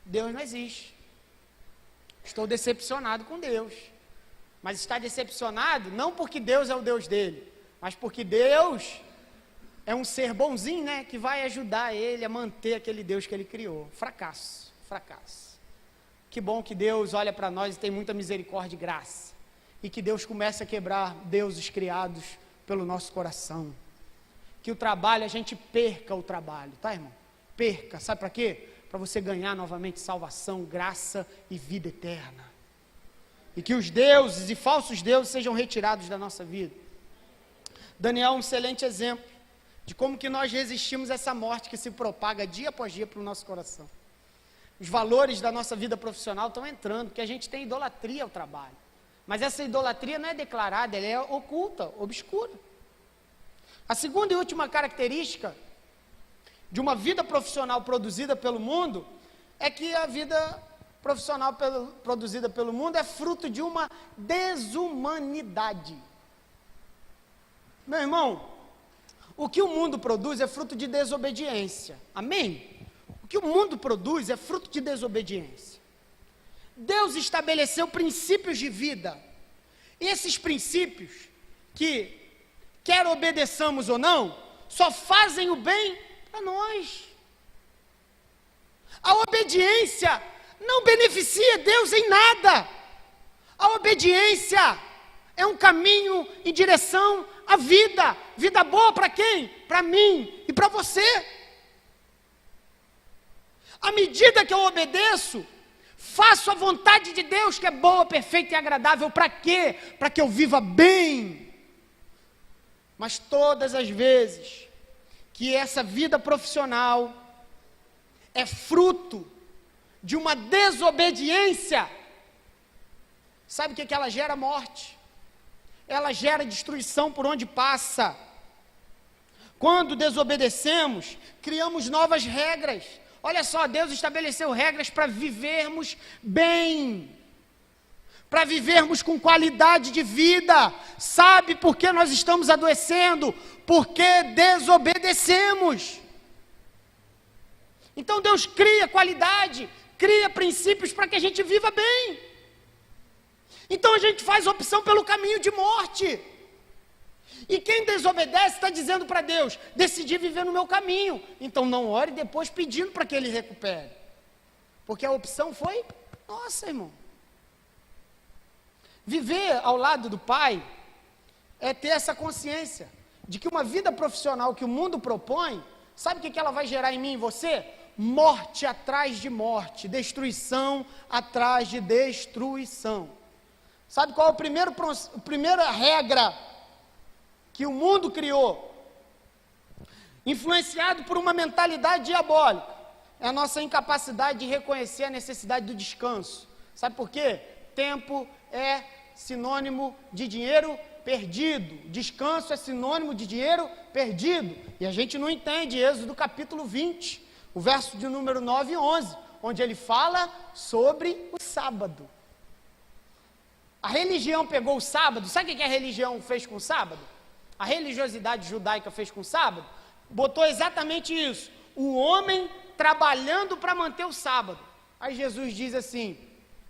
Deus não existe. Estou decepcionado com Deus. Mas está decepcionado não porque Deus é o Deus dele, mas porque Deus é um ser bonzinho, né, que vai ajudar ele a manter aquele Deus que ele criou. Fracasso, fracasso. Que bom que Deus olha para nós e tem muita misericórdia e graça. E que Deus comece a quebrar deuses criados pelo nosso coração. Que o trabalho, a gente perca o trabalho, tá, irmão? Perca, sabe para quê? Para você ganhar novamente salvação, graça e vida eterna. E que os deuses e falsos deuses sejam retirados da nossa vida. Daniel é um excelente exemplo de como que nós resistimos a essa morte que se propaga dia após dia para o nosso coração. Os valores da nossa vida profissional estão entrando, porque a gente tem idolatria ao trabalho. Mas essa idolatria não é declarada, ela é oculta, obscura. A segunda e última característica de uma vida profissional produzida pelo mundo é que a vida profissional produzida pelo mundo é fruto de uma desumanidade. Meu irmão, o que o mundo produz é fruto de desobediência. Amém? O que o mundo produz é fruto de desobediência. Deus estabeleceu princípios de vida. E esses princípios, que quer obedeçamos ou não, só fazem o bem para nós. A obediência não beneficia Deus em nada. A obediência é um caminho em direção à vida. Vida boa para quem? Para mim e para você. À medida que eu obedeço, faço a vontade de Deus, que é boa, perfeita e agradável. Para quê? Para que eu viva bem. Mas todas as vezes que essa vida profissional é fruto de uma desobediência, sabe o que ela gera? Morte. Ela gera destruição por onde passa. Quando desobedecemos, criamos novas regras. Olha só, Deus estabeleceu regras para vivermos bem, para vivermos com qualidade de vida. Sabe por que nós estamos adoecendo? Porque desobedecemos. Então Deus cria qualidade, cria princípios para que a gente viva bem. Então a gente faz opção pelo caminho de morte. E quem desobedece está dizendo para Deus: decidi viver no meu caminho, então não ore depois pedindo para que Ele recupere, porque a opção foi nossa, irmão. Viver ao lado do Pai é ter essa consciência de que uma vida profissional que o mundo propõe, sabe o que ela vai gerar em mim e você? Morte atrás de morte, destruição atrás de destruição. Sabe qual é a primeira regra que o mundo criou? Influenciado por uma mentalidade diabólica, é a nossa incapacidade de reconhecer a necessidade do descanso. Sabe por quê? Tempo é sinônimo de dinheiro perdido, descanso é sinônimo de dinheiro perdido, e a gente não entende. Êxodo capítulo 20, o verso de número 9 e 11, onde ele fala sobre o sábado. A religião pegou o sábado. Sabe o que a religião fez com o sábado? A religiosidade judaica fez com o sábado? Botou exatamente isso: o homem trabalhando para manter o sábado. Aí Jesus diz assim: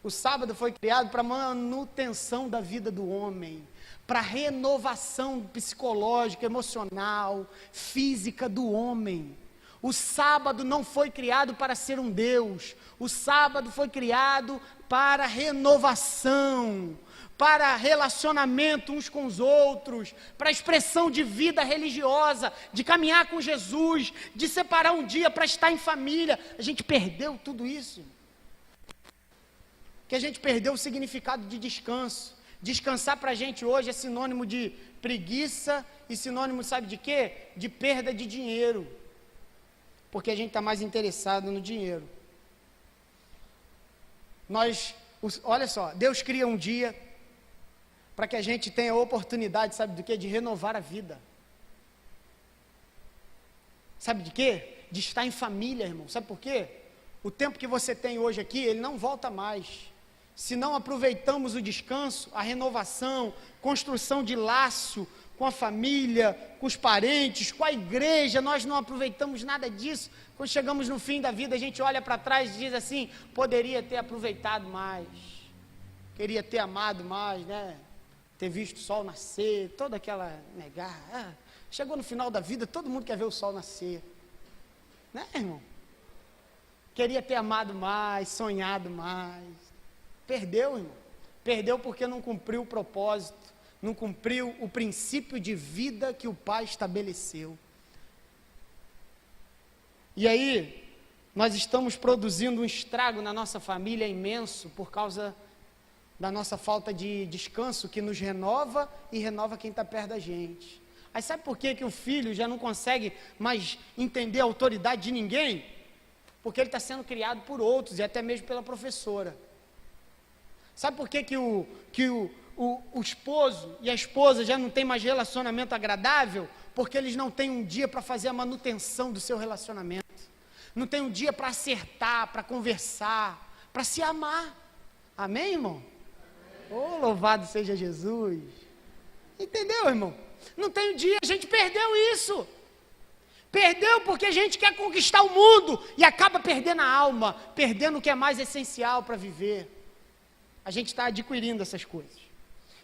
o sábado foi criado para manutenção da vida do homem, para renovação psicológica, emocional, física do homem. O sábado não foi criado para ser um Deus. O sábado foi criado para renovação, para relacionamento uns com os outros, para expressão de vida religiosa, de caminhar com Jesus, de separar um dia para estar em família. A gente perdeu tudo isso. Que a gente perdeu o significado de descanso. Descansar para a gente hoje é sinônimo de preguiça e sinônimo, sabe de quê? De perda de dinheiro. Porque a gente está mais interessado no dinheiro. Olha só, Deus cria um dia para que a gente tenha a oportunidade, sabe do quê? De renovar a vida. Sabe de quê? De estar em família, irmão. Sabe por quê? O tempo que você tem hoje aqui, ele não volta mais. Se não aproveitamos o descanso, a renovação, construção de laço com a família, com os parentes, com a igreja, nós não aproveitamos nada disso. Quando chegamos no fim da vida, a gente olha para trás e diz assim: poderia ter aproveitado mais, queria ter amado mais, né? Ter visto o sol nascer, toda aquela negar. Chegou no final da vida, todo mundo quer ver o sol nascer, né, irmão? Queria ter amado mais, sonhado mais. Perdeu, irmão. Perdeu porque não cumpriu o propósito, não cumpriu o princípio de vida que o Pai estabeleceu. E aí, nós estamos produzindo um estrago na nossa família imenso por causa da nossa falta de descanso, que nos renova e renova quem está perto da gente. Aí sabe por que o filho já não consegue mais entender a autoridade de ninguém? Porque ele está sendo criado por outros e até mesmo pela professora. Sabe por que o esposo e a esposa já não têm mais relacionamento agradável? Porque eles não têm um dia para fazer a manutenção do seu relacionamento. Não tem um dia para acertar, para conversar, para se amar. Amém, irmão? Oh, louvado seja Jesus. Entendeu, irmão? Não tem um dia, a gente perdeu isso. Perdeu porque a gente quer conquistar o mundo e acaba perdendo a alma, perdendo o que é mais essencial para viver. A gente está adquirindo essas coisas.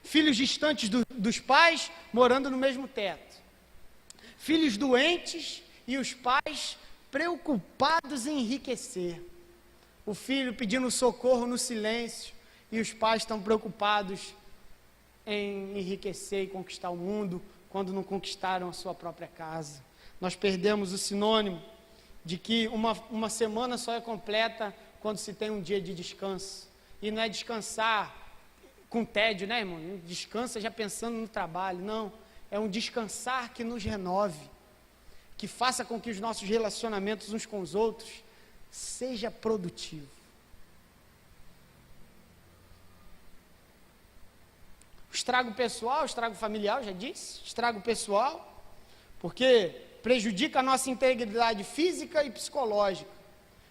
Filhos distantes dos pais, morando no mesmo teto. Filhos doentes e os pais preocupados em enriquecer. O filho pedindo socorro no silêncio e os pais estão preocupados em enriquecer e conquistar o mundo quando não conquistaram a sua própria casa. Nós perdemos o sinônimo de que uma semana só é completa quando se tem um dia de descanso. E não é descansar com tédio, né, irmão? Descansa já pensando no trabalho, não. é um descansar que nos renove, que faça com que os nossos relacionamentos uns com os outros seja produtivo. Estrago pessoal, estrago familiar, já disse, estrago pessoal, porque prejudica a nossa integridade física e psicológica.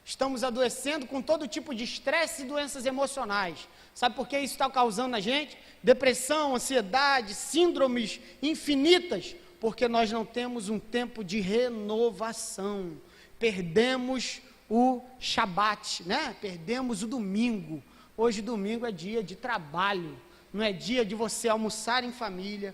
Estamos adoecendo com todo tipo de estresse e doenças emocionais. Sabe por que isso está causando na gente? Depressão, ansiedade, síndromes infinitas, porque nós não temos um tempo de renovação. Perdemos o Shabat, né? Perdemos o domingo. Hoje domingo é dia de trabalho, não é dia de você almoçar em família,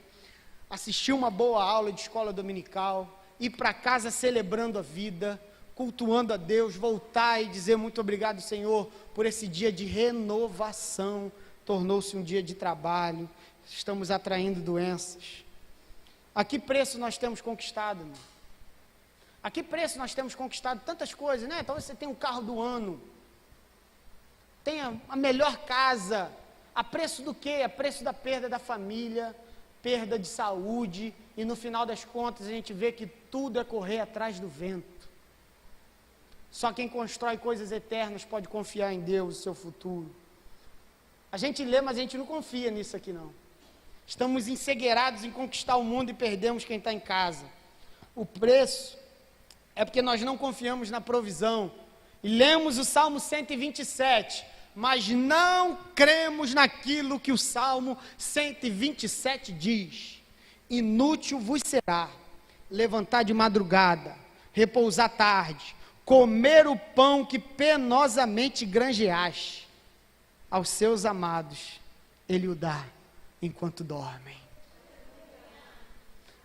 assistir uma boa aula de escola dominical, ir para casa celebrando a vida, cultuando a Deus, voltar e dizer muito obrigado, Senhor, por esse dia de renovação. Tornou-se um dia de trabalho, estamos atraindo doenças. A que preço nós temos conquistado, irmão? A que preço nós temos conquistado tantas coisas, né? Talvez você tenha um carro do ano, tenha a melhor casa, a preço do quê? A preço da perda da família, perda de saúde, e no final das contas a gente vê que tudo é correr atrás do vento. Só quem constrói coisas eternas pode confiar em Deus, o seu futuro. A gente lê, mas a gente não confia nisso aqui não. Estamos encegueirados em conquistar o mundo e perdemos quem está em casa. O preço é porque nós não confiamos na provisão. E lemos o Salmo 127, mas não cremos naquilo que o Salmo 127 diz. Inútil vos será levantar de madrugada, repousar tarde, comer o pão que penosamente granjeaste. Aos seus amados ele o dá enquanto dormem.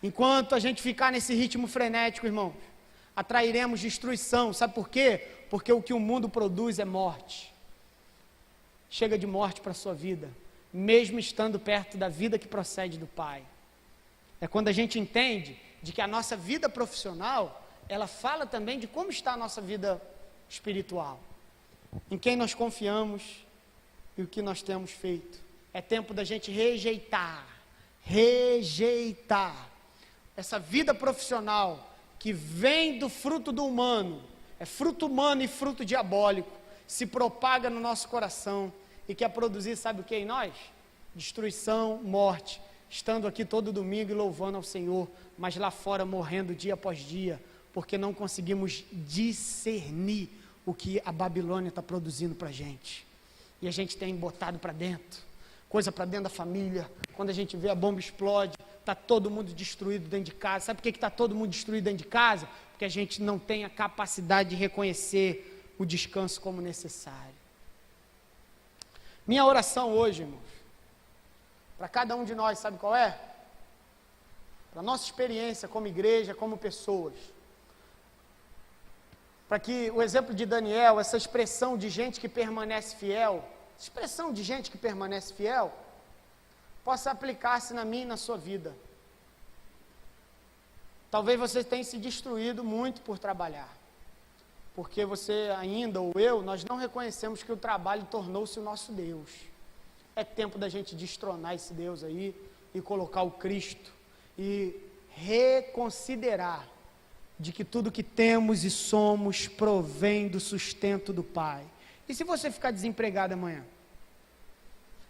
Enquanto a gente ficar nesse ritmo frenético, irmãos, atrairemos destruição. Sabe por quê? Porque o que o mundo produz é morte. Chega de morte para a sua vida, mesmo estando perto da vida que procede do Pai. É quando a gente entende de que a nossa vida profissional, ela fala também de como está a nossa vida espiritual, em quem nós confiamos e o que nós temos feito. É tempo da gente rejeitar essa vida profissional que vem do fruto do humano, é fruto humano e fruto diabólico, se propaga no nosso coração e quer produzir, sabe o que em nós? Destruição, morte, estando aqui todo domingo e louvando ao Senhor, mas lá fora morrendo dia após dia, porque não conseguimos discernir o que a Babilônia está produzindo para a gente. E a gente tem botado para dentro, coisa para dentro da família. Quando a gente vê a bomba explode, está todo mundo destruído dentro de casa. Sabe por que está todo mundo destruído dentro de casa? Porque a gente não tem a capacidade de reconhecer o descanso como necessário. Minha oração hoje, irmãos, para cada um de nós, sabe qual é? Para a nossa experiência como igreja, como pessoas. Para que o exemplo de Daniel, essa expressão de gente que permanece fiel, possa aplicar-se na minha e na sua vida. Talvez você tenha se destruído muito por trabalhar, porque você ainda, ou eu, nós não reconhecemos que o trabalho tornou-se o nosso Deus. É tempo da gente destronar esse Deus aí, e colocar o Cristo, e reconsiderar de que tudo que temos e somos provém do sustento do Pai. E se você ficar desempregado amanhã?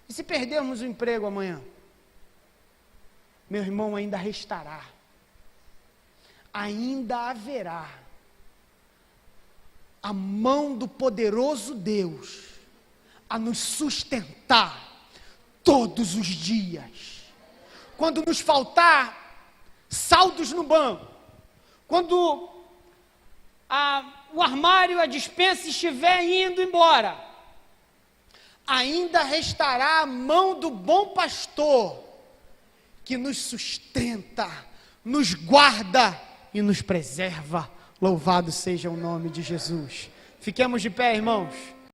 E se perdermos o emprego amanhã? Meu irmão, ainda restará, ainda haverá a mão do poderoso Deus a nos sustentar todos os dias. Quando nos faltar saldos no banco, quando o armário, a despensa estiver indo embora, ainda restará a mão do bom pastor, que nos sustenta, nos guarda e nos preserva. Louvado seja o nome de Jesus. Fiquemos de pé, irmãos.